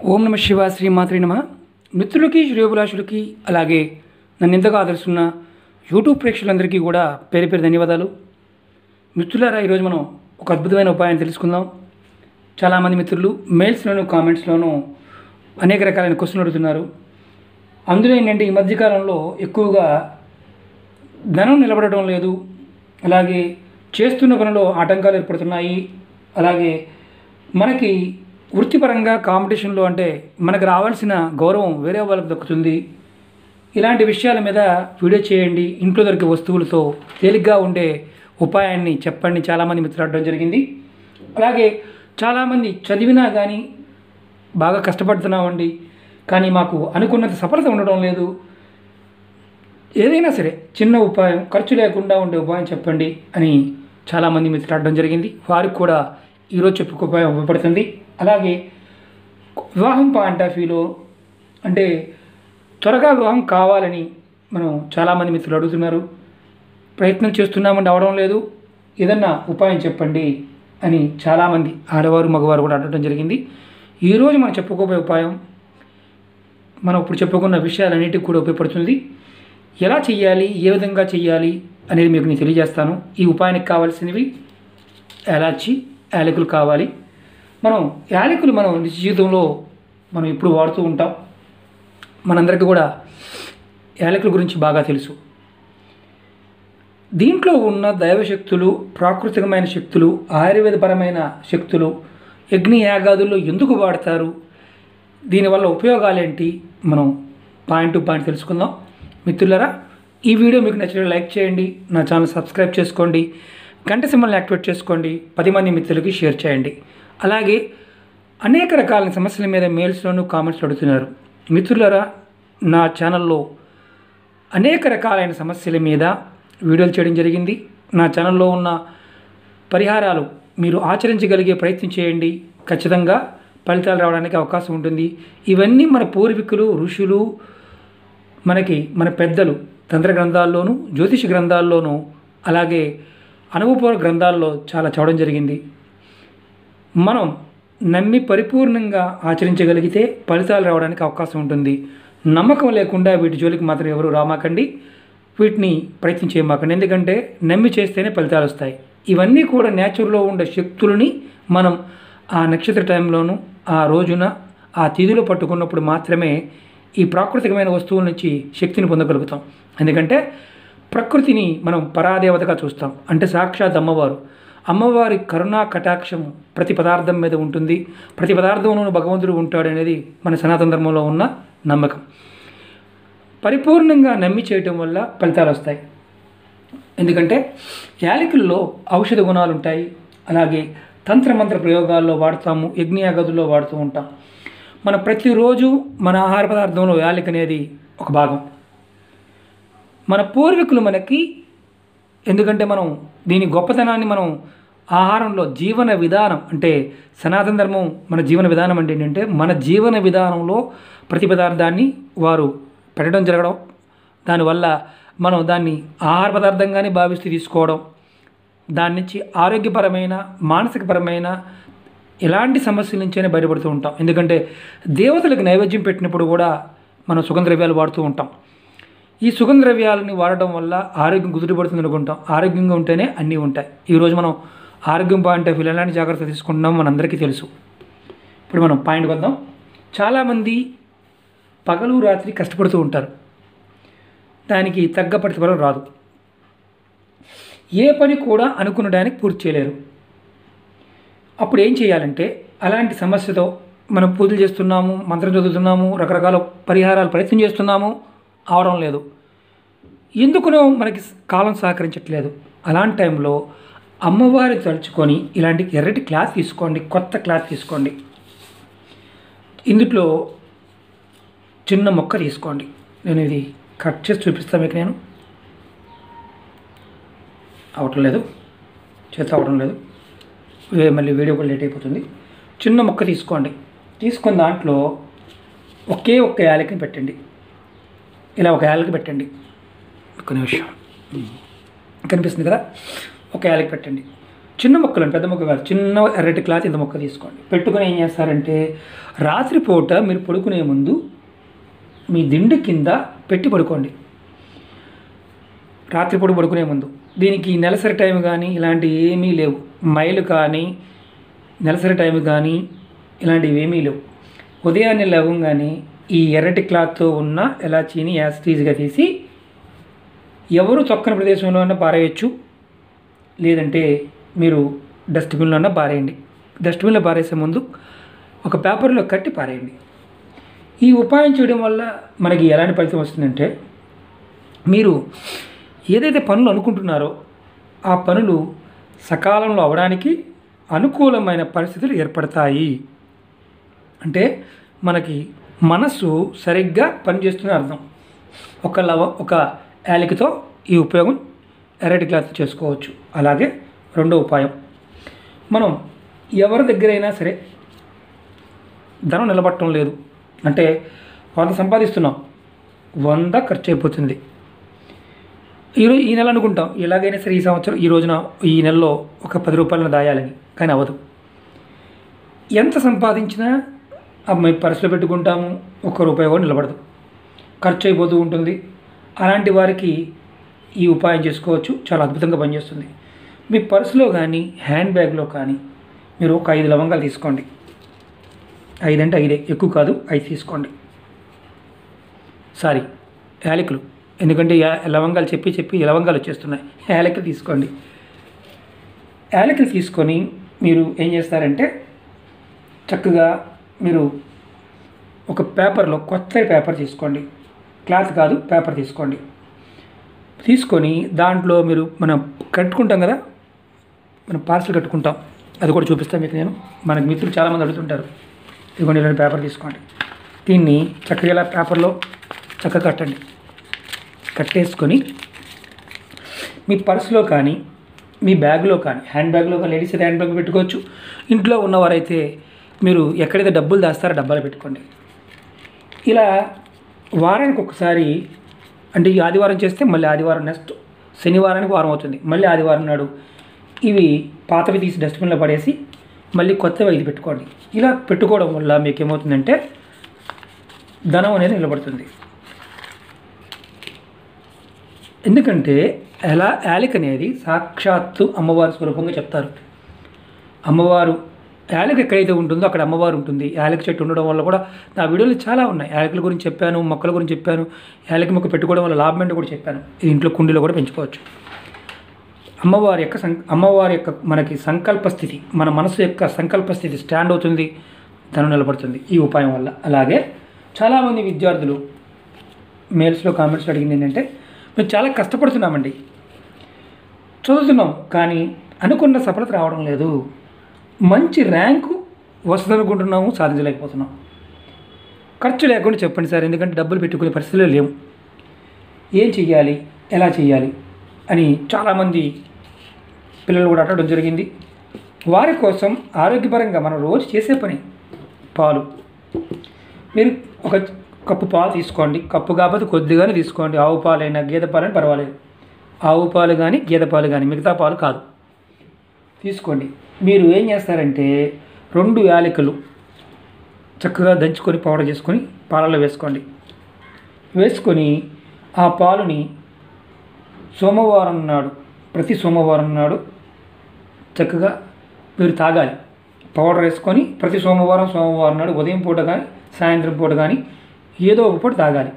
ఓం నమ శివ శ్రీమాత్రి నమ. మిత్రులకి శ్రేయోభిలాషులకి అలాగే నన్ను ఎంతగా ఆదరిస్తున్న యూట్యూబ్ ప్రేక్షకులందరికీ కూడా పేరు పేరు ధన్యవాదాలు. మిత్రులారా, ఈరోజు మనం ఒక అద్భుతమైన ఉపాయాన్ని తెలుసుకుందాం. చాలామంది మిత్రులు మెయిల్స్లోను కామెంట్స్లోనూ అనేక రకాలైన క్వశ్చన్లు అడుగుతున్నారు. అందులో ఏంటంటే, ఈ మధ్యకాలంలో ఎక్కువగా ధనం నిలబడటం లేదు, అలాగే చేస్తున్న పనిలో ఆటంకాలు ఏర్పడుతున్నాయి, అలాగే మనకి వృత్తిపరంగా కాంపిటీషన్లో అంటే మనకు రావాల్సిన గౌరవం వేరే వాళ్ళకి దక్కుతుంది. ఇలాంటి విషయాల మీద వీడియో చేయండి, ఇంట్లో దొరికే వస్తువులతో తేలిగ్గా ఉండే ఉపాయాన్ని చెప్పండి చాలామంది మిత్రులు అడగడం జరిగింది. అలాగే చాలామంది చదివినా కానీ బాగా కష్టపడుతున్నామండి, కానీ మాకు అనుకున్నంత సఫలత ఉండడం లేదు, ఏదైనా సరే చిన్న ఉపాయం, ఖర్చు లేకుండా ఉండే ఉపాయం చెప్పండి అని చాలామంది మిత్రులు అడగడం జరిగింది. వారికి కూడా ఈరోజు చెప్పుకో ఉపాయం ఉపయోగపడుతుంది. అలాగే వివాహం పాయింట్ ఆఫ్ వ్యూలో అంటే త్వరగా వివాహం కావాలని మనం చాలామంది మిత్రులు అడుగుతున్నారు. ప్రయత్నం చేస్తున్నామంటే అవడం లేదు, ఏదన్నా ఉపాయం చెప్పండి అని చాలామంది ఆడవారు మగవారు కూడా అడగడం జరిగింది. ఈరోజు మనం చెప్పుకోబోయే ఉపాయం మనం ఇప్పుడు చెప్పుకున్న విషయాలన్నిటికీ కూడా ఉపయోగపడుతుంది. ఎలా చెయ్యాలి, ఏ విధంగా చెయ్యాలి అనేది మీకు నేను తెలియజేస్తాను. ఈ ఉపాయానికి కావాల్సినవి ఎలాచి, యాలకులు కావాలి. మనం యాలకులు మనం నిత్య జీవితంలో మనం ఇప్పుడు వాడుతూ ఉంటాం. మనందరికీ కూడా యాలకుల గురించి బాగా తెలుసు. దీంట్లో ఉన్న దైవశక్తులు, ప్రాకృతికమైన శక్తులు, ఆయుర్వేదపరమైన శక్తులు యజ్ఞ యాగాదుల్లో ఎందుకు వాడతారు, దీనివల్ల ఉపయోగాలేంటి, మనం పాయింట్ టు పాయింట్ తెలుసుకుందాం. మిత్రులారా, ఈ వీడియో మీకు నచ్చినట్లయితే లైక్ చేయండి, నా ఛానల్ సబ్స్క్రైబ్ చేసుకోండి, గంట సింబల్ని యాక్టివేట్ చేసుకోండి, 10 మంది మిత్రులకి షేర్ చేయండి. అలాగే అనేక రకాల సమస్యల మీద మెయిల్స్లోనూ కామెంట్స్ అడుగుతున్నారు. మిత్రులారా, నా ఛానల్లో అనేక రకాలైన సమస్యల మీద వీడియోలు చేయడం జరిగింది. నా ఛానల్లో ఉన్న పరిహారాలు మీరు ఆచరించగలిగే ప్రయత్నం చేయండి, ఖచ్చితంగా ఫలితాలు రావడానికి అవకాశం ఉంటుంది. ఇవన్నీ మన పూర్వీకులు, ఋషులు, మన పెద్దలు తంత్ర గ్రంథాల్లోనూ, జ్యోతిష గ్రంథాల్లోనూ, అలాగే అనుభవపూర్వక గ్రంథాల్లో చాలా చదవడం జరిగింది. మనం నమ్మి పరిపూర్ణంగా ఆచరించగలిగితే ఫలితాలు రావడానికి అవకాశం ఉంటుంది. నమ్మకం లేకుండా వీటి జోలికి మాత్రం ఎవరు రామాకండి, వీటిని ప్రయత్నం చేయమాకండి. ఎందుకంటే నమ్మి చేస్తేనే ఫలితాలు వస్తాయి. ఇవన్నీ కూడా నేచురల్లో ఉండే శక్తులని మనం ఆ నక్షత్ర టైంలోనూ, ఆ రోజున, ఆ తిథిలో పట్టుకున్నప్పుడు మాత్రమే ఈ ప్రాకృతికమైన వస్తువుల నుంచి శక్తిని పొందగలుగుతాం. ఎందుకంటే ప్రకృతిని మనం పరాదేవతగా చూస్తాం, అంటే సాక్షాత్ అమ్మవారు. అమ్మవారి కరుణా కటాక్షము ప్రతి పదార్థం మీద ఉంటుంది, ప్రతి పదార్థంలోనూ భగవంతుడు ఉంటాడు అనేది మన సనాతన ధర్మంలో ఉన్న నమ్మకం. పరిపూర్ణంగా నమ్మి చేయటం వల్ల ఫలితాలు వస్తాయి. ఎందుకంటే యాలకుల్లో ఔషధ గుణాలు ఉంటాయి, అలాగే తంత్రమంత్ర ప్రయోగాల్లో వాడతాము, యజ్ఞయాగదుల్లో వాడుతూ ఉంటాం. మన ప్రతిరోజు మన ఆహార పదార్థంలో యాలక్ అనేది ఒక భాగం. మన పూర్వీకులు మనకి, ఎందుకంటే మనం దీని గొప్పతనాన్ని మనం ఆహారంలో జీవన విధానం, అంటే సనాతన ధర్మం మన జీవన విధానం అంటే ఏంటంటే మన జీవన విధానంలో ప్రతి పదార్థాన్ని వారు పెట్టడం జరగడం, దానివల్ల మనం దాన్ని ఆహార పదార్థంగానే భావిస్తూ తీసుకోవడం, దాని నుంచి ఆరోగ్యపరమైన, మానసికపరమైన ఎలాంటి సమస్యల నుంచైనా బయటపడుతూ ఉంటాం. ఎందుకంటే దేవతలకు నైవేద్యం పెట్టినప్పుడు కూడా మనం సుగంధద్రవ్యాలు వాడుతూ ఉంటాం. ఈ సుగంధద్రవ్యాలని వాడటం వల్ల ఆరోగ్యం కుదుటపడుతుంది అనుకుంటాం. ఆరోగ్యంగా ఉంటేనే అన్నీ ఉంటాయి. ఈరోజు మనం ఆరోగ్యం పాయింట్ ఆఫ్ వ్యూ ఎలాంటి జాగ్రత్తలు తీసుకుంటున్నాం మనందరికీ తెలుసు. ఇప్పుడు మనం పాయింట్కి వద్దాం. చాలామంది పగలు రాత్రి కష్టపడుతూ ఉంటారు, దానికి తగ్గ ప్రతిఫలం రాదు. ఏ పని కూడా అనుకున్న దానికి పూర్తి చేయలేరు. అప్పుడు ఏం చేయాలంటే, అలాంటి సమస్యతో మనం పూజలు చేస్తున్నాము, మంత్రం చదువుతున్నాము, రకరకాల పరిహారాలు ప్రయత్నం చేస్తున్నాము, అవడం లేదు, ఎందుకునో మనకి కాలం సహకరించట్లేదు. అలాంటి టైంలో అమ్మవారిని తలుచుకొని ఇలాంటి ఎర్రటి క్లాత్ తీసుకోండి, కొత్త క్లాత్ తీసుకోండి. ఇందులో చిన్న మొక్క తీసుకోండి. నేను ఇది కట్ చేసి చూపిస్తాను మీకు. నేను అవటం లేదు, చేత అవడం లేదు, మళ్ళీ వీడియో కూడా లేట్ అయిపోతుంది. చిన్న మొక్క తీసుకోండి. తీసుకున్న దాంట్లో ఒకే ఒక్క యాలకుని పెట్టండి. ఇలా ఒక యాలకి పెట్టండి. ఒక నిమిషం, కనిపిస్తుంది కదా, ఒక యాలకి పెట్టండి. చిన్న ముక్కలు, పెద్ద ముక్క కాదు, చిన్న ఎర్రటి క్లాత్ ఇంత ముక్క తీసుకోండి. పెట్టుకొని ఏం చేస్తారంటే రాత్రిపూట మీరు పడుకునే ముందు మీ దిండు కింద పెట్టి పడుకోండి. రాత్రిపూట పడుకునే ముందు. దీనికి నెలసరి టైం కానీ ఇలాంటివి ఏమీ లేవు. మైలు కానీ నెలసరి టైం కానీ ఇలాంటివి ఏమీ లేవు. ఉదయాన్నే లేవగానే ఈ ఎర్రటి క్లాత్తో ఉన్న ఎలాచీని యాసిటీజ్గా తీసి ఎవరు తొక్కని ప్రదేశంలో అన్నా పారేయచ్చు, లేదంటే మీరు డస్ట్బిన్లో అన్నా పారేయండి. డస్ట్బిన్లో పారేసే ముందు ఒక పేపర్లో కట్టి పారేయండి. ఈ ఉపాయం చేయడం వల్ల మనకి ఎలాంటి ఫలితం వస్తుందంటే మీరు ఏదైతే పనులు అనుకుంటున్నారో ఆ పనులు సకాలంలో అవడానికి అనుకూలమైన పరిస్థితులు ఏర్పడతాయి. అంటే మనకి మనసు సరిగ్గా పనిచేస్తున్న అర్థం. ఒక యాలకుతో ఈ ఉపయోగం ఎర్రటి క్లాత్ చేసుకోవచ్చు. అలాగే రెండో ఉపాయం, మనం ఎవరి దగ్గరైనా సరే ధనం నిలబడటం లేదు అంటే 100 సంపాదిస్తున్నాం, 100 ఖర్చు అయిపోతుంది. ఈ నెల అనుకుంటాం ఎలాగైనా సరే ఈ సంవత్సరం ఈ నెలలో ఒక 10 రూపాయలను దాయాలని, కానీ అవ్వదు. ఎంత సంపాదించినా అమ్మాయి పర్సులో పెట్టుకుంటాము, ₹1 కూడా నిలబడదు, ఖర్చు అయిపోతూ ఉంటుంది. అలాంటి వారికి ఈ ఉపాయం చేసుకోవచ్చు, చాలా అద్భుతంగా పనిచేస్తుంది. మీ పర్సులో కానీ హ్యాండ్ బ్యాగ్లో కానీ మీరు ఒక 5 లవంగాలు తీసుకోండి. 5 అంటే 5, ఎక్కువ కాదు, 5 తీసుకోండి. సారీ, యాలకులు, ఎందుకంటే లవంగాలు చెప్పి లవంగాలు వచ్చేస్తున్నాయి. యాలకులు తీసుకోండి. యాలకులు తీసుకొని మీరు ఏం చేస్తారంటే చక్కగా మీరు ఒక పేపర్లో కొత్త పేపర్ తీసుకోండి, క్లాత్ కాదు పేపర్ తీసుకోండి. తీసుకొని దాంట్లో మనం కట్టుకుంటాం కదా, మనం పార్సల్ కట్టుకుంటాం, అది కూడా చూపిస్తాను మీకు నేను. మనకు మిత్రులు చాలామంది అడుగుతుంటారు. ఇదిగోండి ఇలాంటి పేపర్ తీసుకోండి. దీన్ని చక్కగా ఇలా పేపర్లో చక్కగా కట్టండి. కట్టేసుకొని మీ పర్సులో కానీ మీ బ్యాగ్లో కానీ, హ్యాండ్ బ్యాగ్లో కానీ, లేడీస్ అయితే హ్యాండ్ బ్యాగ్ పెట్టుకోవచ్చు. ఇంట్లో ఉన్నవారైతే మీరు ఎక్కడైతే డబ్బులు దాస్తారో డబ్బాలు పెట్టుకోండి. ఇలా వారానికి ఒకసారి, అంటే ఈ ఆదివారం చేస్తే మళ్ళీ ఆదివారం నెక్స్ట్ శనివారానికి వారం అవుతుంది, మళ్ళీ ఆదివారం నాడు ఇవి పాతవి తీసి డస్ట్బిన్లో పడేసి మళ్ళీ కొత్తవి ఇది పెట్టుకోండి. ఇలా పెట్టుకోవడం వల్ల మీకు ఏమవుతుందంటే ధనం అనేది నిలబడుతుంది. ఎందుకంటే యాలక్ అనేది సాక్షాత్తు అమ్మవారి స్వరూపంగా చెప్తారు. అమ్మవారు యాలక్ ఎక్కడైతే ఉంటుందో అక్కడ అమ్మవారు ఉంటుంది. యాలక్ చెట్టు ఉండడం వల్ల కూడా నా వీడియోలు చాలా ఉన్నాయి. యాలకుల గురించి చెప్పాను, మొక్కల గురించి చెప్పాను, యాలక్ మొక్క పెట్టుకోవడం వల్ల లాభం ఏంటో కూడా చెప్పాను. ఇంట్లో కుండీలో కూడా పెంచుకోవచ్చు. అమ్మవారి యొక్క మనకి సంకల్ప స్థితి, మన మనసు యొక్క సంకల్ప స్థితి స్టాండ్ అవుతుంది, ధనం నిలబడుతుంది ఈ ఉపాయం వల్ల. అలాగే చాలామంది విద్యార్థులు మెయిల్స్లో కామెంట్స్లో అడిగింది ఏంటంటే మేము చాలా కష్టపడుతున్నామండి, చదువుతున్నాం, కానీ అనుకున్న సఫలత రావడం లేదు, మంచి ర్యాంకు వస్తుందనుకుంటున్నాము, సాధించలేకపోతున్నాం. ఖర్చు లేకుండా చెప్పండి సార్, ఎందుకంటే డబ్బులు పెట్టుకునే పరిస్థితుల్లో లేము, ఏం చెయ్యాలి, ఎలా చెయ్యాలి అని చాలామంది పిల్లలు కూడా అడగడం జరిగింది. వారి కోసం ఆరోగ్యపరంగా మనం రోజు చేసే పని పాలు. మీరు ఒక కప్పు పాలు తీసుకోండి, కప్పు కాకపోతే కొద్దిగానే తీసుకోండి. ఆవు పాలైనా గేదె పాలైనా పర్వాలేదు, ఆవు పాలు కానీ గేదె పాలు కానీ, మిగతా పాలు కాదు, తీసుకోండి. మీరు ఏం చేస్తారంటే 2 యాలకులు చక్కగా దంచుకొని పౌడర్ చేసుకొని పాలలో వేసుకోండి. వేసుకొని ఆ పాలుని ప్రతి సోమవారం నాడు చక్కగా మీరు తాగాలి. పౌడర్ వేసుకొని ప్రతి సోమవారం నాడు ఉదయం పూట కానీ సాయంత్రం పూట కానీ ఏదో ఒక పూట తాగాలి.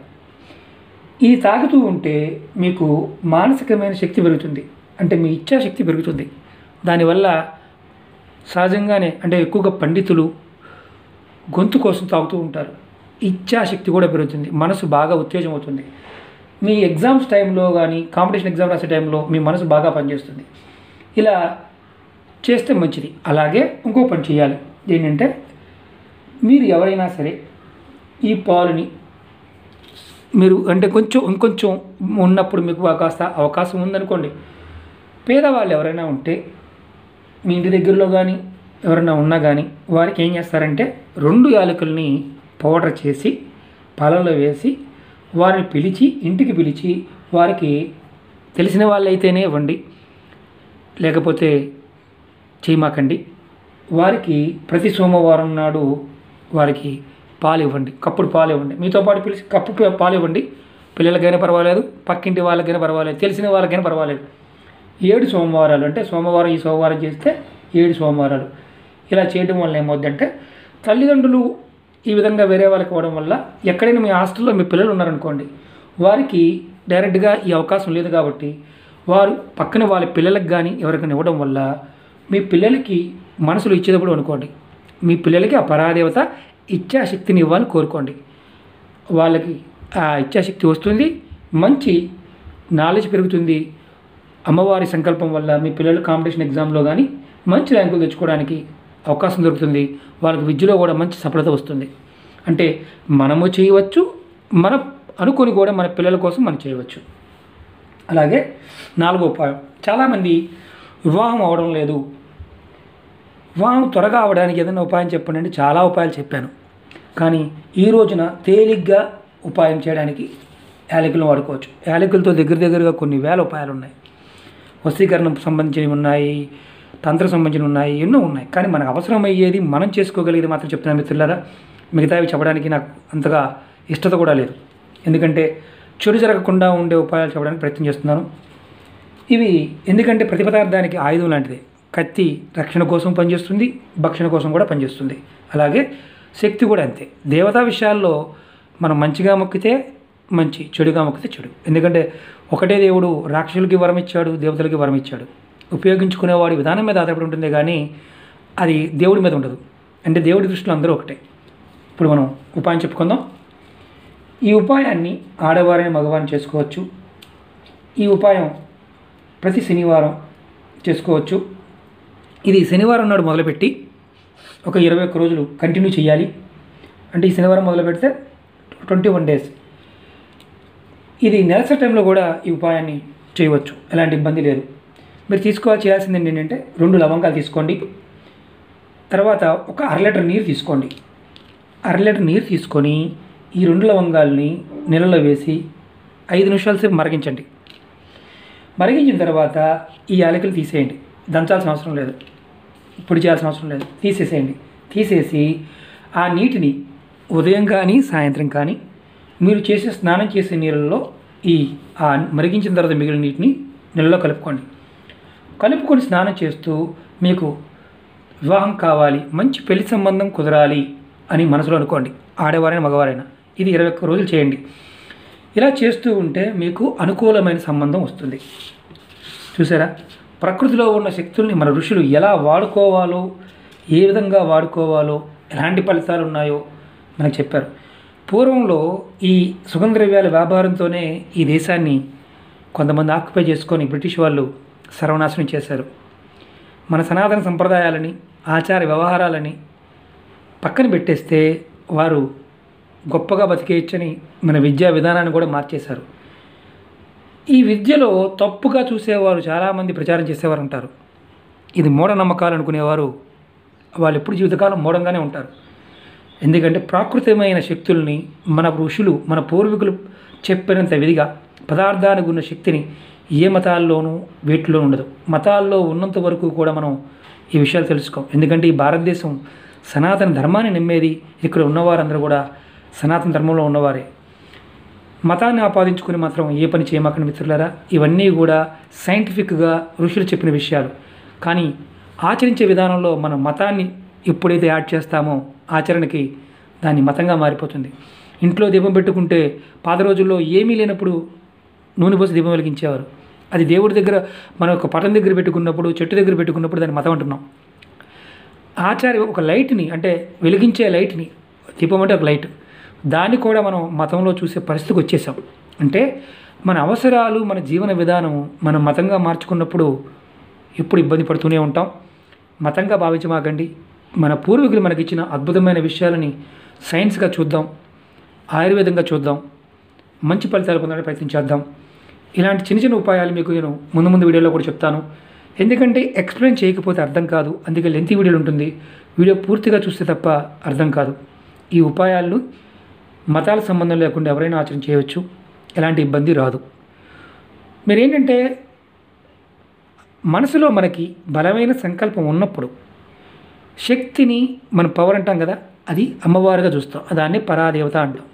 ఇది తాగుతూ ఉంటే మీకు మానసికమైన శక్తి పెరుగుతుంది, అంటే మీ ఇచ్ఛాశక్తి పెరుగుతుంది. దానివల్ల సహజంగానే, అంటే ఎక్కువగా పండితులు గొంతు కోసం తాగుతూ ఉంటారు, ఇచ్ఛాశక్తి కూడా పెరుగుతుంది, మనసు బాగా ఉత్తేజం అవుతుంది. మీ ఎగ్జామ్స్ టైంలో కానీ కాంపిటీషన్ ఎగ్జామ్ రాసే టైంలో మీ మనసు బాగా పనిచేస్తుంది. ఇలా చేస్తే మంచిది. అలాగే ఇంకో పని చేయాలి, ఏంటంటే మీరు ఎవరైనా సరే ఈ పాలుని మీరు అంటే ఇంకొంచెం ఉన్నప్పుడు మీకు కాస్త అవకాశం ఉందనుకోండి, పేదవాళ్ళు ఎవరైనా ఉంటే మీ ఇంటి దగ్గరలో కానీ ఎవరైనా ఉన్నా కానీ వారికి ఏం చేస్తారంటే 2 యాలకుల్ని పౌడర్ చేసి పాలల్లో వేసి వారిని ఇంటికి పిలిచి వారికి తెలిసిన వాళ్ళైతేనే ఇవ్వండి, లేకపోతే చేయమాకండి. వారికి ప్రతి సోమవారం నాడు వారికి పాలు ఇవ్వండి, కప్పుడు పాలు ఇవ్వండి. మీతో పాటు పిలిచి కప్పు పాలు ఇవ్వండి. పిల్లలకైనా పర్వాలేదు, పక్కింటి వాళ్ళకైనా పర్వాలేదు, తెలిసిన వాళ్ళకైనా పర్వాలేదు. 7 సోమవారాలు అంటే సోమవారం ఈ సోమవారం చేస్తే 7 సోమవారాలు ఇలా చేయడం వల్ల ఏమవుద్దంటే, తల్లిదండ్రులు ఈ విధంగా వేరే వాళ్ళకి ఇవ్వడం వల్ల, ఎక్కడైనా మీ హాస్టల్లో మీ పిల్లలు ఉన్నారనుకోండి, వారికి డైరెక్ట్గా ఈ అవకాశం లేదు కాబట్టి వారు పక్కన వాళ్ళ పిల్లలకు కానీ ఎవరికైనా ఇవ్వడం వల్ల మీ పిల్లలకి మనసులో ఇచ్చేటప్పుడు అనుకోండి, మీ పిల్లలకి ఆ పరాదేవత ఇచ్ఛాశక్తిని ఇవ్వాలని కోరుకోండి. వాళ్ళకి ఆ ఇచ్ఛాశక్తి వస్తుంది, మంచి నాలెడ్జ్ పెరుగుతుంది. అమ్మవారి సంకల్పం వల్ల మీ పిల్లలు కాంపిటీషన్ ఎగ్జామ్లో కానీ మంచి ర్యాంకులు తెచ్చుకోవడానికి అవకాశం దొరుకుతుంది. వాళ్ళకి విద్యలో కూడా మంచి సఫలత వస్తుంది. అంటే మనము చేయవచ్చు, మన అనుకొని కూడా మన పిల్లల కోసం మనం చేయవచ్చు. అలాగే 4వ ఉపాయం, చాలామంది వివాహం అవడం లేదు, వివాహం త్వరగా అవడానికి ఏదైనా ఉపాయం చెప్పండి అంటే చాలా ఉపాయాలు చెప్పాను. కానీ ఈ రోజున తేలిగ్గా ఉపాయం చేయడానికి యాలకులను వాడుకోవచ్చు. యాలకులతో దగ్గరగా కొన్ని వేల ఉపాయాలు ఉన్నాయి. వశీకరణం సంబంధించినవి ఉన్నాయి, తంత్ర సంబంధించినవి ఉన్నాయి, ఎన్నో ఉన్నాయి. కానీ మనకు అవసరమయ్యేది మనం చేసుకోగలిగేది మాత్రం చెప్తున్నాను మిత్రులారా. మిగతావి చెప్పడానికి నాకు అంతగా ఇష్టత కూడా లేదు. ఎందుకంటే చెడు జరగకుండా ఉండే ఉపాయాలు చెప్పడానికి ప్రయత్నం చేస్తున్నాను. ఇవి ఎందుకంటే ప్రతి పదార్థానికి ఆయుధం లాంటిదే. కత్తి రక్షణ కోసం పనిచేస్తుంది, భక్షణ కోసం కూడా పనిచేస్తుంది. అలాగే శక్తి కూడా అంతే. దేవతా విషయాల్లో మనం మంచిగా మొక్కితే మంచి, చెడుగా మొక్కితే చెడు. ఎందుకంటే ఒకటే దేవుడు రాక్షసులకి వరం ఇచ్చాడు, దేవతలకి వరం ఇచ్చాడు. ఉపయోగించుకునేవాడి విధానం మీద ఆధారపడి ఉంటుంది, కానీ అది దేవుడి మీద ఉండదు. అంటే దేవుడి దృష్టిలో అందరూ ఒకటే. ఇప్పుడు మనం ఉపాయం చెప్పుకుందాం. ఈ ఉపాయాన్ని ఆడవారిని మగవారిని చేసుకోవచ్చు. ఈ ఉపాయం ప్రతి శనివారం చేసుకోవచ్చు. ఇది శనివారం నాడు మొదలుపెట్టి ఒక 21 రోజులు కంటిన్యూ చేయాలి. అంటే ఈ శనివారం మొదలు పెడితే 21 డేస్. ఇది నెలసరి టైంలో కూడా ఈ ఉపాయాన్ని చేయవచ్చు, ఎలాంటి ఇబ్బంది లేదు. మీరు చేయాల్సింది ఏంటంటే 2 లవంగాలు తీసుకోండి. తర్వాత ఒక 1/2 లీటర్ నీరు తీసుకోండి. 1/2 లీటర్ నీరు తీసుకొని ఈ 2 లవంగాల్ని నీళ్ళలో వేసి 5 నిమిషాల సేపు మరిగించండి. మరిగించిన తర్వాత ఈ యాలకులు తీసేయండి. దంచాల్సిన అవసరం లేదు, పొడి చేయాల్సిన అవసరం లేదు, తీసేసేయండి. తీసేసి ఆ నీటిని ఉదయం కానీ సాయంత్రం కానీ మీరు స్నానం చేసే నీళ్ళల్లో ఆ మరిగించిన తర్వాత మిగిలిన నీటిని నీళ్ళలో కలుపుకొని స్నానం చేస్తూ మీకు వివాహం కావాలి, మంచి పెళ్లి సంబంధం కుదరాలి అని మనసులో అనుకోండి. ఆడవారైనా మగవారైనా ఇది 21 రోజులు చేయండి. ఇలా చేస్తూ ఉంటే మీకు అనుకూలమైన సంబంధం వస్తుంది. చూసారా, ప్రకృతిలో ఉన్న శక్తుల్ని మన ఋషులు ఎలా వాడుకోవాలో, ఏ విధంగా వాడుకోవాలో, ఎలాంటి ఫలితాలు ఉన్నాయో మనకు చెప్పారు. పూర్వంలో ఈ సుగంధ ద్రవ్యాల వ్యాపారంతోనే ఈ దేశాన్ని కొంతమంది ఆక్యుపై చేసుకొని బ్రిటిష్ వాళ్ళు సర్వనాశనం చేశారు. మన సనాతన సంప్రదాయాలని, ఆచార వ్యవహారాలని పక్కన పెట్టేస్తే వారు గొప్పగా బతికేయచ్చని మన విద్యా విధానాన్ని కూడా మార్చేశారు. ఈ విద్యలో తప్పుగా చూసేవారు చాలామంది ప్రచారం చేసేవారు ఉంటారు. ఇది మూఢనమ్మకాలు అనుకునేవారు వాళ్ళు ఎప్పుడు జీవితకాలం మూఢంగానే ఉంటారు. ఎందుకంటే ప్రాకృతికమైన శక్తుల్ని మన ఋషులు, మన పూర్వీకులు చెప్పినంత విధిగా పదార్థానికి ఉన్న శక్తిని ఏ మతాల్లోనూ వీటిలో ఉండదు. మతాల్లో ఉన్నంత వరకు కూడా మనం ఈ విషయాలు తెలుసుకోం. ఎందుకంటే ఈ భారతదేశం సనాతన ధర్మాన్ని నమ్మేది. ఇక్కడ ఉన్నవారందరూ కూడా సనాతన ధర్మంలో ఉన్నవారే. మతాన్ని ఆపాదించుకుని మాత్రం ఏ పని చేయమాకండి మిత్రులారా. ఇవన్నీ కూడా సైంటిఫిక్గా ఋషులు చెప్పిన విషయాలు. కానీ ఆచరించే విధానంలో మనం మతాన్ని ఎప్పుడైతే యాడ్ చేస్తామో ఆచరణకి దాన్ని మతంగా మారిపోతుంది. ఇంట్లో దీపం పెట్టుకుంటే పాత రోజుల్లో ఏమీ లేనప్పుడు నూనె పోసి దీపం వెలిగించేవారు. అది దేవుడి దగ్గర, మనం ఒక పటం దగ్గర పెట్టుకున్నప్పుడు, చెట్టు దగ్గర పెట్టుకున్నప్పుడు దాన్ని మతం అంటున్నాం. ఒక లైట్ని, అంటే వెలిగించే లైట్ని, దీపం అంటే ఒక లైట్, దాన్ని కూడా మనం మతంలో చూసే పరిస్థితికి వచ్చేసాం. అంటే మన అవసరాలు, మన జీవన విధానం మనం మతంగా మార్చుకున్నప్పుడు ఎప్పుడు ఇబ్బంది పడుతూనే ఉంటాం. మతంగా భావించమాకండి. మన పూర్వీకులు మనకిచ్చిన అద్భుతమైన విషయాలని సైన్స్గా చూద్దాం, ఆయుర్వేదంగా చూద్దాం, మంచి ఫలితాలు పొందడానికి ప్రయత్నం చేద్దాం. ఇలాంటి చిన్న ఉపాయాలు మీకు నేను ముందు వీడియోలో కూడా చెప్తాను. ఎందుకంటే ఎక్స్ప్లెయిన్ చేయకపోతే అర్థం కాదు. అందుకే లెంతీ వీడియోలు ఉంటుంది. వీడియో పూర్తిగా చూస్తే తప్ప అర్థం కాదు. ఈ ఉపాయాలను మతాల సంబంధం లేకుండా ఎవరైనా ఆచరణ చేయవచ్చు, ఎలాంటి ఇబ్బంది రాదు. మీరేంటంటే మనసులో మనకి బలమైన సంకల్పం ఉన్నప్పుడు శక్తిని మన పవర్ అంటాం కదా, అది అమ్మవారుగా చూస్తాం. దాన్ని పరాదేవత అంటాం.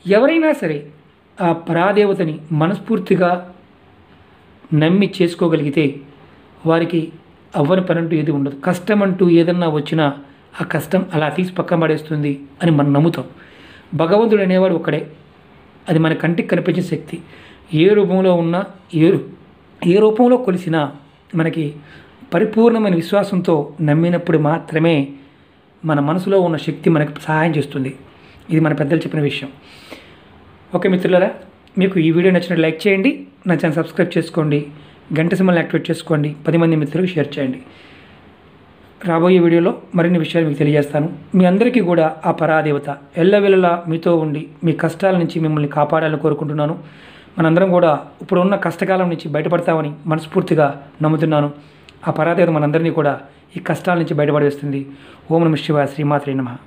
ఎవరైనా సరే ఆ పరాదేవతని మనస్ఫూర్తిగా నమ్మి చేసుకోగలిగితే వారికి అవ్వని పని అంటూ ఏది ఉండదు. కష్టం అంటూ ఏదన్నా వచ్చినా ఆ కష్టం అలా తీసి పక్కన పడేస్తుంది అని మనం నమ్ముతాం. భగవంతుడు అనేవాడు ఒక్కడే. అది మన కంటికి కనిపించే శక్తి. ఏ రూపంలో ఉన్నా, ఏ రూపంలో కొలిసినా మనకి పరిపూర్ణమైన విశ్వాసంతో నమ్మినప్పుడు మాత్రమే మన మనసులో ఉన్న శక్తి మనకి సహాయం చేస్తుంది. ఇది మన పెద్దలు చెప్పిన విషయం. ఓకే మిత్రులారా, మీకు ఈ వీడియో నచ్చినట్టు లైక్ చేయండి, నా ఛానల్ సబ్స్క్రైబ్ చేసుకోండి, గంట సింబల్ని యాక్టివేట్ చేసుకోండి, 10 మంది మిత్రులకు షేర్ చేయండి. రాబోయే వీడియోలో మరిన్ని విషయాలు మీకు తెలియజేస్తాను. మీ అందరికీ కూడా ఆ పరాదేవత ఎల్లవెల్లలా మీతో ఉండి మీ కష్టాల నుంచి మిమ్మల్ని కాపాడాలని కోరుకుంటున్నాను. మనందరం కూడా ఇప్పుడున్న కష్టకాలం నుంచి బయటపడతామని మనస్ఫూర్తిగా నమ్ముతున్నాను. ఆ పరాదేవత మనందరినీ కూడా ఈ కష్టాల నుంచి బయటపడేస్తుంది. ఓం నమః శివాయ. శ్రీమాత్రే నమః.